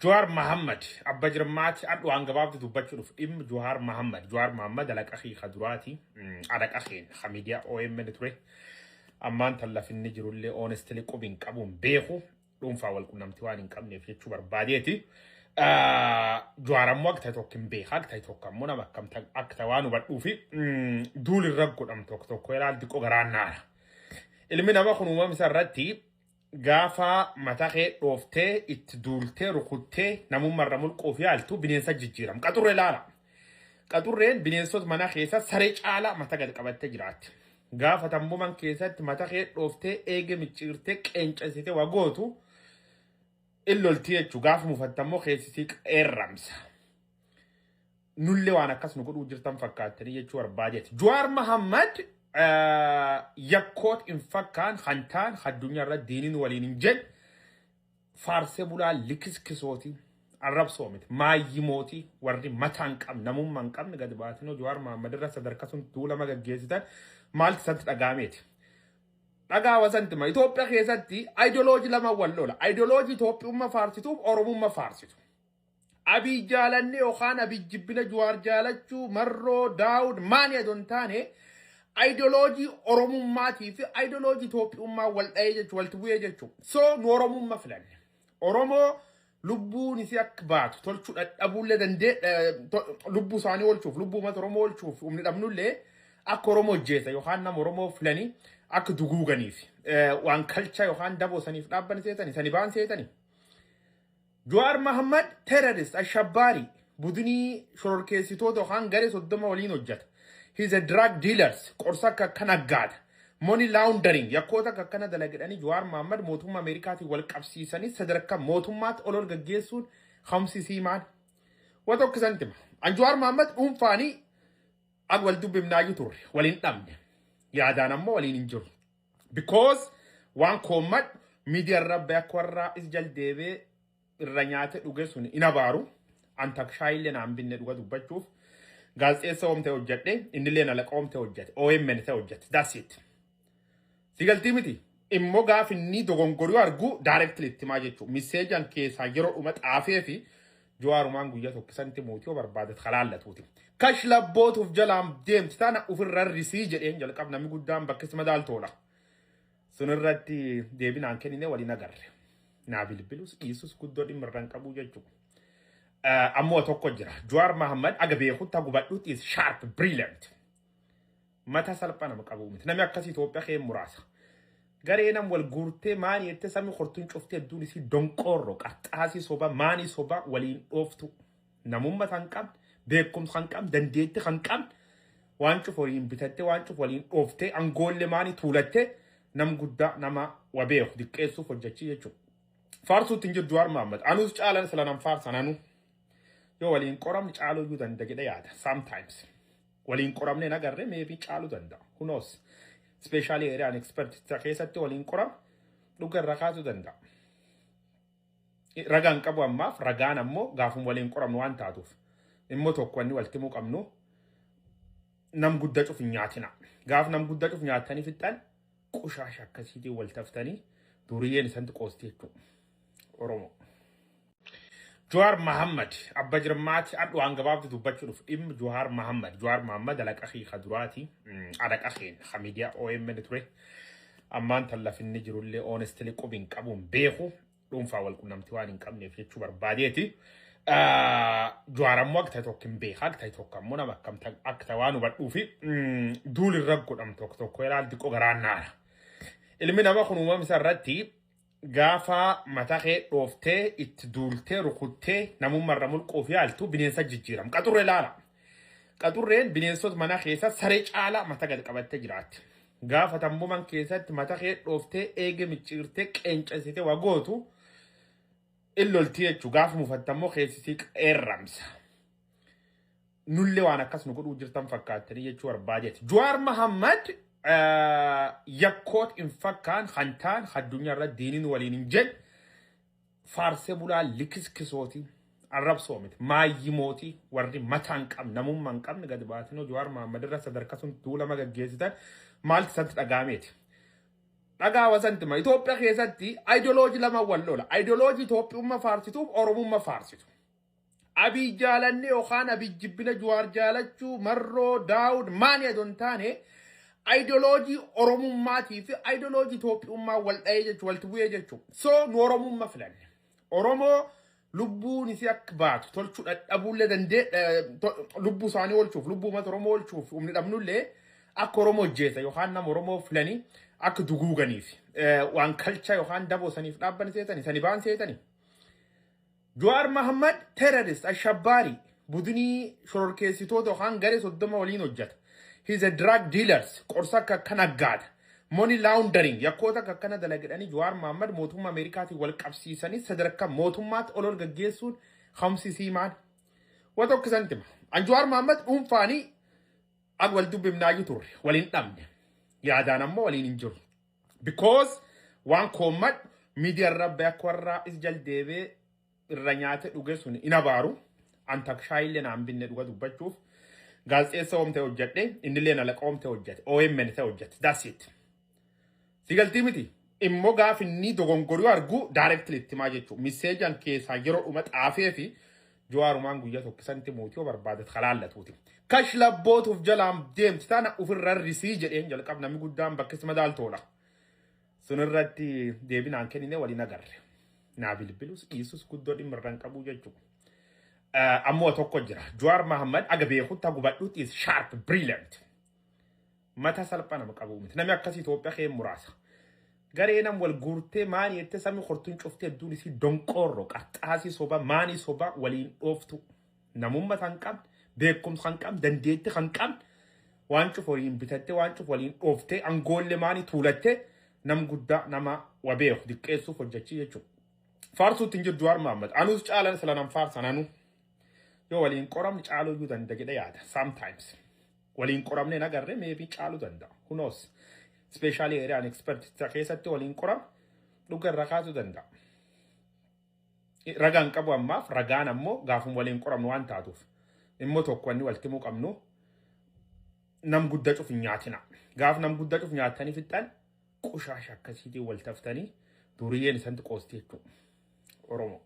جوار محمد أبا جرمات أدو عن قبابة دبتشرف جوار محمد لك أخي خدراتي على أخي خميديا أو من تري أمان تلا في النجر اللي أونستلي كوبين كابون بيخو لون فاول كنا متوانين كابني في شوبر باديتي جوار موقت توكم بيخاك تايتوكم منا مكم أكتوانو بدوفي دول الرجل أم توك ويرال ديكو غرانا اللي من أبا خنوما مسرتي Gaafa mataqee dhooftee itti duultee rukuttee namummaa mulquu altu bineensa jijjiiram. Qaxurree laala. Qaxurreen bineensota mana keessa saree caalaa mata gad qabattee jiraatti. Gaafa tambuman keessatti mataqee dhooftee eege micciirtee qeencasitee wagootu illoltii jechuu gaafa mufattammoo keessisii qeerramsa. Nullee waan akkas nu godhuu jirtan fakkaattanii jechuu barbaadeeti. Jawaar Mohaammed yakkoot infakkaan hantaan addunyaa irra diiniin waliin hin jedhe faarsee bulaa likiskisooti arrabsoomite maayyimooti warri mataan qabne namummaa hin qabne gad baatinoo Jawaar Mohaammed irra sadarkaa sun tuulama gaggeessitan maalti isatti dhagahameeti. Dhagaa wasantima Itoophiyaa keessatti ayidooloojii lama wal lola. Ayidooloojii Itoophiyaa faarsituuf Oromummaa faarsitu. Abiy jaalanne yookaan Abiy jibbina Jawaar jaalachuu Marroo Daawud maani adoon taane ideology Oromummaati fi ideology Itoophiyaa wal dha'ee jechuun wal tuwee jechuun so nu Oromummaa filanne Oromoo lubbuun isi akka baatu tolchuu dadhabuullee dandee lubbuu isaanii oolchuuf lubbuu uummata Oromoo oolchuuf humni dhabnullee akka Oromoo hojjeta yookaan nama Oromoo filanii akka duguuganiif waan kalcha yookaan daboo saniif dhaabban seetanii sani baan seetanii. Jawaar Mohaammed terrorist ashabbaari budinii shororkeessitoota yookaan garee 30 waliin hojjeta. He's a drug dealer. Qorsa kanaggaadha. Money laundering. Yakkoota kana dalagdhanii Jawaar Mohaammed mootummaa Ameerikaatii wal qabsiisanii sadarkaa mootummaatti ol gaggeessuun khamsisii maal. Waan tokkisantima. An Jawaar Mohaammed dhuunfaanii ag wal dubbifnaayyuu turre waliin dhabne. Yaadaan ammoo waliin hin jiru. Because waan koomad miidiyaa irra bakka warraa is jaldeebee irra nyaate dhuge sun in abaaru. An takshaayillee naan binne dhuga dubbachuuf. Gaazexeessa oomtee hojjedhe innillee nalaqa oomtee hojjete OMN ta'e hojjete that's it. Sigaltii miti immoo gaaf inni dogongoruu argu directly itti maa jechuun miseejan keessaa yeroo dhuma xaafee fi Jawaarumaan guyyaa tokkisanti mootii barbaadat halaallatuuti. Kash labbootuuf jalaan deemti taana ofirra risii jedheen jalqab namni guddaan bakkis madaaltoola. Sunirratti deebinaan kennine waliin agarre. Naa bilbilus dhiisus guddoo dhimmirraan qabuu jechuudha. Ammoo tokko jira. Jawaar Mohaammed aga beekutti gubadhuutti is sharp, brilliant. Mata salphana maqabuu miti. Namni akkasii Itoophiyaa kee muraasa. Garee nam wal guurtee maani jettee samii hortuun cuftee hedduun isii donqoorroo qaxxaasii soba maanii soba waliin dhooftu. Namummaa kan qabne, beekumsa kan qabne, dandeettii kan qabne waan cuf waliin bitattee waan cuf waliin dhooftee angoollee maanii tuulattee nam guddaa nama wabeeku diqqeessuuf hojjechii jechuudha. Faarsuutti hin jiru Jawaar Mohaammed. Anuus caalan sila nam faarsan anuu. Yo waliin qoramni caaluu iyyuu danda'e yaada sometimes waliin qoramne nagarre maybe caaluu danda'a who knows especially area expert keessatti waliin qoram dhuga irra kaasuu danda'a. Ragaan qabu ammaaf ragaan ammoo gaafum waliin qoramnu waan taatuuf immoo tokko inni walitti muu qabnu nam guddaa cuf nyaatina gaaf nam guddaa cuf nyaatanii fixan qushaasha akkasiitii wal taftanii duriyyeen isanti qoosti jechuudha Oromoo. Jawaar Mohaammed Abba Jirmaati addu an gabaabtu dubbachuuf Jawaar Mohaammed lak akhi khadurati alak akhi khamidiya OMN ture ammaan talla fi nijiru illee honestly qubin qabun beeku dhuunfaa wal qunnamti waan hin qabneef jechuu barbaadeeti. Jawaar ammoo akka tokkin beeka akka tokko ammoo nama akka tawaan hubadhuu fi duuli raggodham tokko ilaal diqoo garaannaadha. Ilmi nama kun uumama isaa irratti Gaafa mataqee dhooftee itti duultee rukuttee namummaa mulquu altu bineensa jijjiiram. Qaxurree laala. Qaxurreen bineensota mana keessa saree caalaa mata gad qabattee jiraatti. Gaafa tambuman keessatti mataqee dhooftee eege micciirtee qeencasitee wagootu illoltii jechuu gaafa mufattammoo keessisii qeerramsa. Nullee waan akkas nu godhuu jirtan fakkaattanii jechuu barbaadeeti. Jawaar Mohaammed yakkoot infakkaan hantaan addunyaa irra diiniin waliin hin jedhe faarsee bulaa likiskisooti arrabsoomite maayyimooti warri mataan qabne namummaa hin qabne gad baatinoo Jawaar Mohaammed irra sadarkaa sun tuulama gaggeessitan maalti isatti dhagahameeti. dhagaa wasantima Itoophiyaa keessatti ideoloojii lama wal lola ideoloojii Itoophiyaa faarsituuf Oromummaa faarsitu Abiy jaalanne yookaan Abiy jibbina Jawaar jaalachuu Marroo Daawud maani adon taane ideoloojii Oromummaatii fi ideoloojii Itoophiyaa wal dha'ee jechuu wal tubu'ee jechuu so nu Oromummaa filanne Oromoo lubbuun isi akka baatu tolchuu dadhabuullee dandee lubbuu isaanii oolchuuf lubbuu uummata Oromoo oolchuuf humni dhabnullee akka Oromoo hojjeta yookaan nama Oromoo filanii akka duguuganiif waan kalcha yookaan daboo saniif dhaabban seetanii sani baan seetanii Jawaar Mohammed terrorist ashabbaari budunii shororkeessitoota yookaan garee 30 waliin hojjeta he's a drug dealers qorsa akka naggaada money laundering yakkoota akka kana dalagdanii Jawaar Mohammed mootummaa Ameerikaatiin wal qabsiisanii sadarkaa mootummaatti olol gaggeessuun khamsisii maan watokkisantima an Jawaar Mohammed dhuunfaanii ag wal dubbimnaayu turre waliin dhabne yaadaan ammoo waliin hin jiru because waan koomad miidiyaa rabbe akka warra is jaldeebee irra nyaate dhuge sun inabaaru an takshaayillee naan binne dhuga dubbachuuf gaazexeessa oomte hojjedhe innillee nalaqa oomte hojjete OMN ta'e hojjete that's it sigaltii miti immoo gaaf inni dogongoruu argu directly ittimaa jechuu miseejan keessaa yeroo dhuma xaafee fi Jawaarumaan guyyaa tokkisanti mootii barbaadat khalaallatuuti kash labbootuuf jalaan deemti tana ofirra risii jedheen jalqab namni guddaan bakkis madaaltoodha sunirratti deebinaan kennine waliin agarre naa bilbilus dhiisus guddoo dhimmirran qabuu jechuu ammoo tokko jira Jawaar Mohammed aga beekutta gubadhuutti is sharp brilliant mata salphana maqabuu miti namni akkasii Itoophiyaa kee muraasa gareenam wal guurtee maani yette sami khortuun cuftee duun isi donqorro qaxxaasii soba maani soba waliin dhooftu namumma tan qab beekumsa kan qab dandeetti kan qab waan cuf waliin bitatte waan cuf waliin dhooftee angoolle maani tuulatte nam guddaa nama wabeeku diqqeessuuf hojjechii jechuudha faarsuutti hin jiru Jawaar Mohammed anus caalan sila nam faarsan anu yoo waliin qoramni caaluu iyyuu danda'a jedhe yaada sometimes waliin qoramne nagarre maybe caaluu danda'a who knows especially area an expert keessatti waliin qoram dhuga irra kaasuu danda'a ragaan qabu ammaaf ragaan ammoo gaafum waliin qoramnu waan taatuuf immoo tokko inni waltimuu qabnu nam guddaa cuf nyaatina gaaf nam guddaa cuf nyaatanii fixan qushaasha akkasiitiin wal taftanii duriyyeen isanti qoostii jechuudha Oromoo